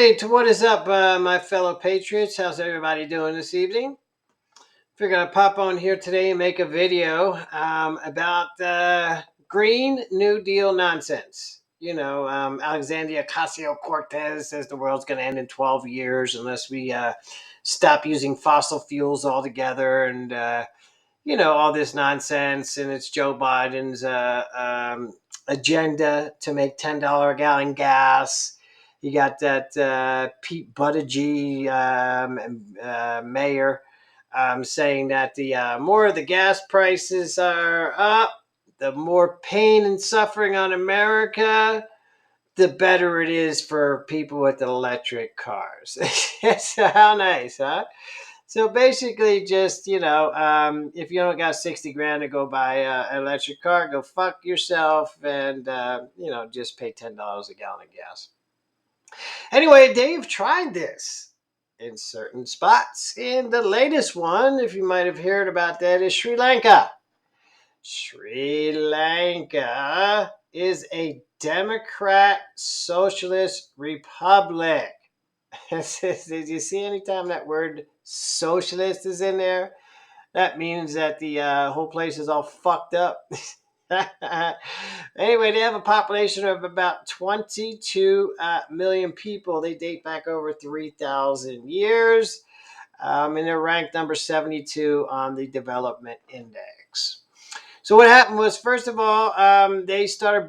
Hey, what is up, my fellow patriots? How's everybody doing this evening? Figured I'd pop on here today and make a video about Green New Deal nonsense. Alexandria Ocasio-Cortez says the world's going to end in 12 years unless we stop using fossil fuels altogether, and all this nonsense. And it's Joe Biden's agenda to make $10 a gallon gas. You got that Pete Buttigieg, mayor, saying that the more the gas prices are up, the more pain and suffering on America, the better it is for people with electric cars. So how nice, huh? So basically, just if you don't got 60 grand to go buy an electric car, go fuck yourself, and just pay $10 a gallon of gas. Anyway, they've tried this in certain spots, and the latest one, if you might have heard about that, is Sri Lanka. Sri Lanka is a Democrat Socialist Republic. Did you see anytime that word socialist is in there? That means that the whole place is all fucked up. Anyway, they have a population of about 22 million people. They date back over 3,000 years. And they're ranked number 72 on the development index. So what happened was, first of all, they started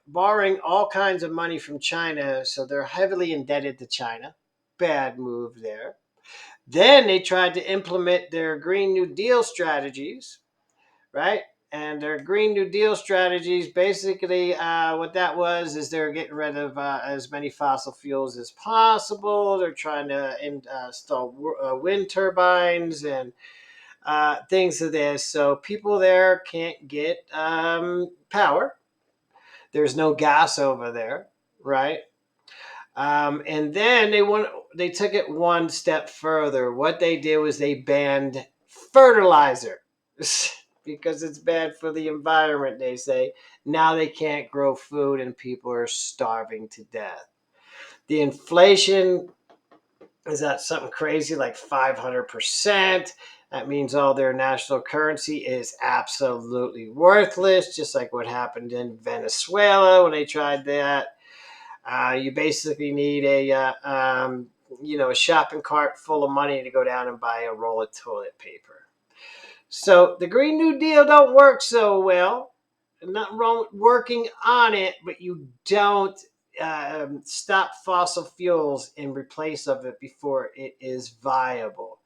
borrowing all kinds of money from China. So they're heavily indebted to China. Bad move there. Then they tried to implement their Green New Deal strategies, right? And their Green New Deal strategies, basically what that was is they're getting rid of as many fossil fuels as possible. They're trying to install wind turbines and things of this. So people there can't get power. There's no gas over there, right? And then they took it one step further. What they did was they banned fertilizer because it's bad for the environment, they say. Now they can't grow food and people are starving to death. The inflation is at something crazy like 500%. That means all their national currency is absolutely worthless, just like what happened in Venezuela when they tried that. You basically need a shopping cart full of money to go down and buy a roll of toilet paper. So the Green New Deal don't work so well. Nothing wrong with working on it, but you don't stop fossil fuels in replace of it before it is viable.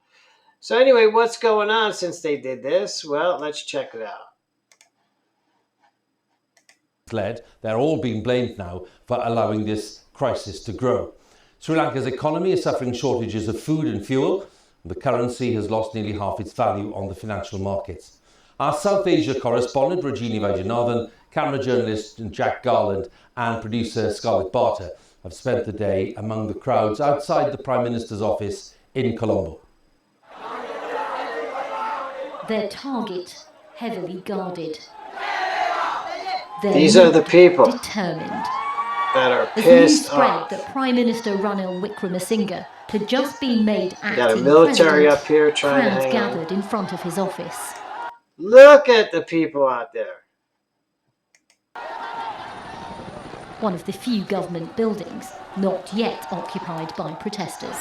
So anyway, what's going on since they did this? Well, let's check it out. They're all being blamed now for allowing this crisis to grow. Sri Lanka's economy is suffering shortages of food and fuel. The currency has lost nearly half its value on the financial markets. Our South Asia correspondent Rajini Vajanathan, camera journalist Jack Garland and producer Scarlett Barter have spent the day among the crowds outside the Prime Minister's office in Colombo. Their target heavily guarded. These are the people determined that are pissed off. As news spread that Prime Minister Ranil Wickremesinghe had just been made acting got a military president, up here trying crowds to gathered in front of his office. Look at the people out there. One of the few government buildings not yet occupied by protesters.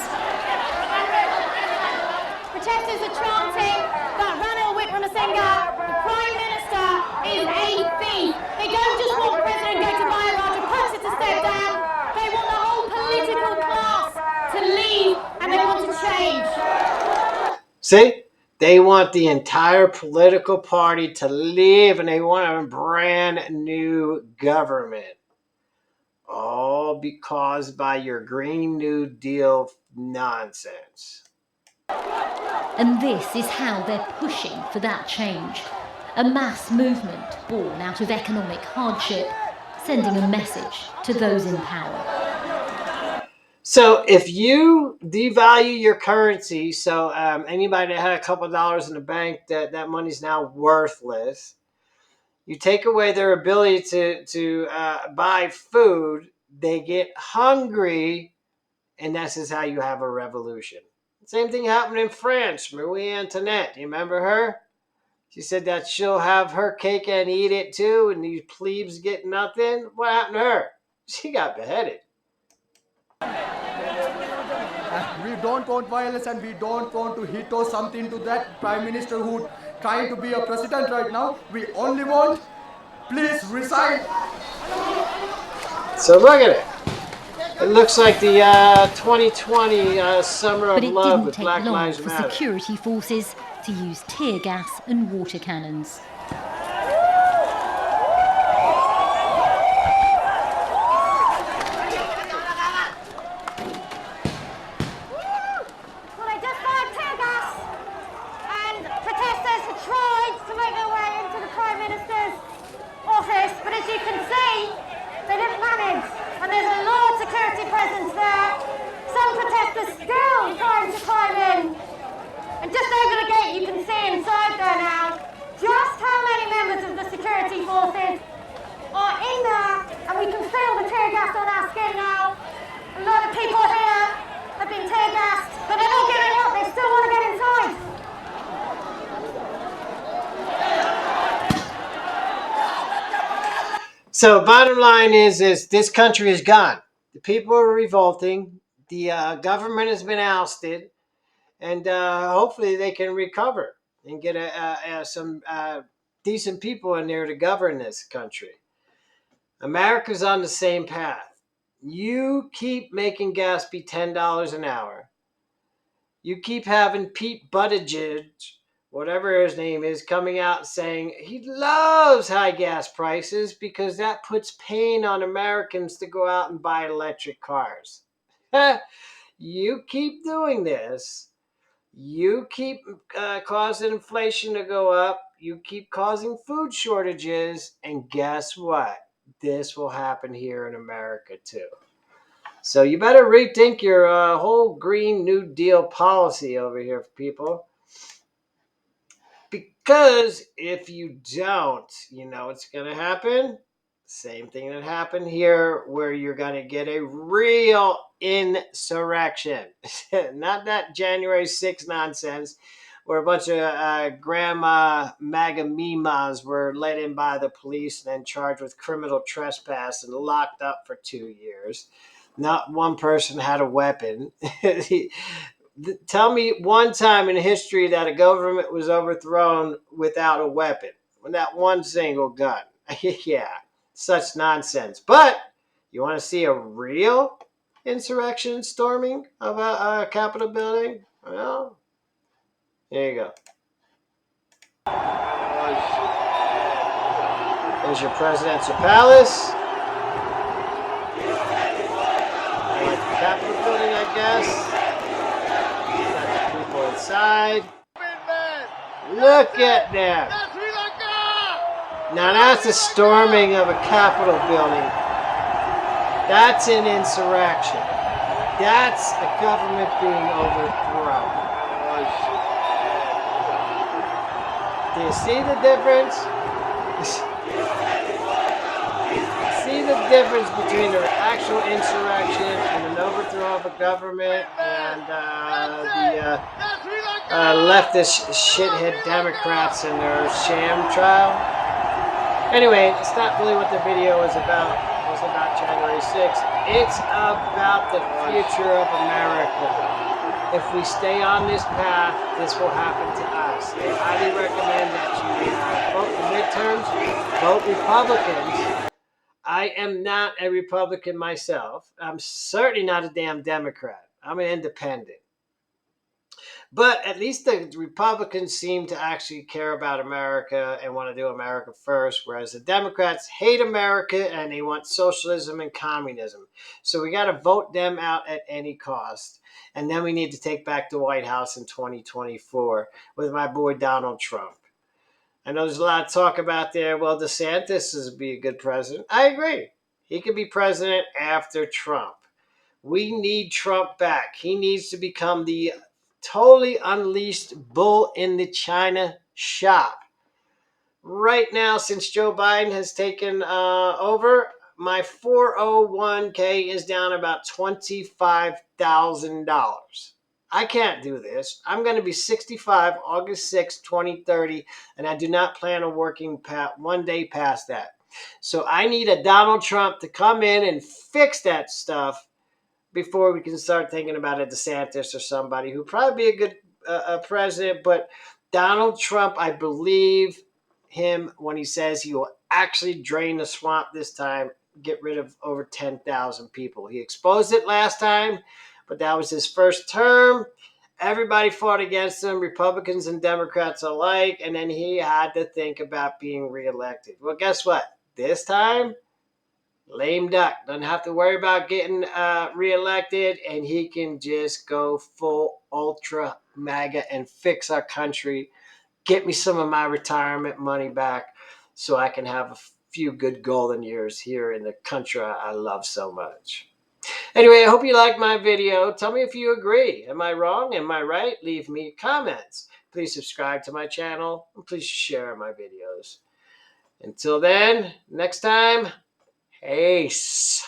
Protesters are chanting that Ranil Wickremesinghe, the Prime Minister, is a thief. They don't just want President Gotabaya Rajapaksa to step down, they want the whole political class to leave and they want to change. See? They want the entire political party to leave and they want a brand new government. All because by your Green New Deal nonsense. And this is how they're pushing for that change. A mass movement born out of economic hardship, sending a message to those in power. So if you devalue your currency, so anybody that had a couple of dollars in the bank, that money's now worthless. You take away their ability to buy food, they get hungry, And this is how you have a revolution. Same thing happened in France. Marie Antoinette, you remember her? She said that she'll have her cake and eat it too, and these plebes get nothing. What happened to her? She got beheaded. We don't want violence and we don't want to hit or something to that prime minister who trying to be a president right now. We only want, please resign. So look at it. It looks like the 2020 Summer But of it Love didn't with take Black long Lives for Matter. security forces to use tear gas and water cannons. Well, they just fired tear gas, and protesters had tried to make their way into the Prime Minister's office, but as you can see, they didn't manage, and there's a lot of security presence there. Some protesters still trying to climb in, and just over the gate you can see inside there now just how many members of the security forces are in there, and we can feel the tear gas on our skin now. A lot of people here have been tear gassed, but they're not giving up, they still want to get inside. So bottom line is this country is gone. The people are revolting. The government has been ousted, and hopefully they can recover and get some decent people in there to govern this country. America's on the same path. You keep making gas be $10 an hour. You keep having Pete Buttigieg, whatever his name is, coming out saying he loves high gas prices because that puts pain on Americans to go out and buy electric cars. You keep doing this. You keep causing inflation to go up. You keep causing food shortages. And guess what? This will happen here in America too. So you better rethink your whole Green New Deal policy over here, people. Because if you don't, you know what's going to happen? Same thing that happened here, where you're going to get a real insurrection. Not that January 6th nonsense, where a bunch of grandma MAGA mimas were let in by the police and then charged with criminal trespass and locked up for 2 years. Not one person had a weapon. Tell me one time in history that a government was overthrown without a weapon, without one single gun. Yeah, such nonsense. But you want to see a real insurrection storming of a Capitol building? Well, there you go. There's your presidential palace. Like the Capitol building, I guess. Got the people inside. Look at them. Now that's a storming of a Capitol building. That's an insurrection. That's a government being overthrown. Do you see the difference? See the difference between an actual insurrection and an overthrow of a government and the leftist shithead Democrats and their sham trial? Anyway, it's not really what the video was about. It was about January 6th. It's about the future of America. If we stay on this path, this will happen to us. I highly recommend that you vote the midterms, vote Republicans. I am not a Republican myself. I'm certainly not a damn Democrat. I'm an independent. But at least the Republicans seem to actually care about America and want to do America first, whereas the Democrats hate America and they want socialism and communism. So we got to vote them out at any cost. And then we need to take back the White House in 2024 with my boy Donald Trump. I know there's a lot of talk about there. Well, DeSantis would be a good president. I agree. He could be president after Trump. We need Trump back. He needs to become the totally unleashed bull in the China shop. Right now, since Joe Biden has taken over, my 401k is down about $25,000. I can't do this. I'm going to be 65 August 6, 2030, and I do not plan on working one day past that. So I need a Donald Trump to come in and fix that stuff before we can start thinking about a DeSantis or somebody who probably be a good president. But Donald Trump, I believe him when he says he will actually drain the swamp this time, get rid of over 10,000 people. He exposed it last time, but that was his first term. Everybody fought against him, Republicans and Democrats alike, and then he had to think about being reelected. Well, guess what? This time, lame duck. Doesn't have to worry about getting reelected, and he can just go full ultra MAGA and fix our country. Get me some of my retirement money back so I can have a few good golden years here in the country I love so much. Anyway, I hope you liked my video. Tell me if you agree. Am I wrong? Am I right? Leave me comments. Please subscribe to my channel, and please share my videos. Until then, next time, peace.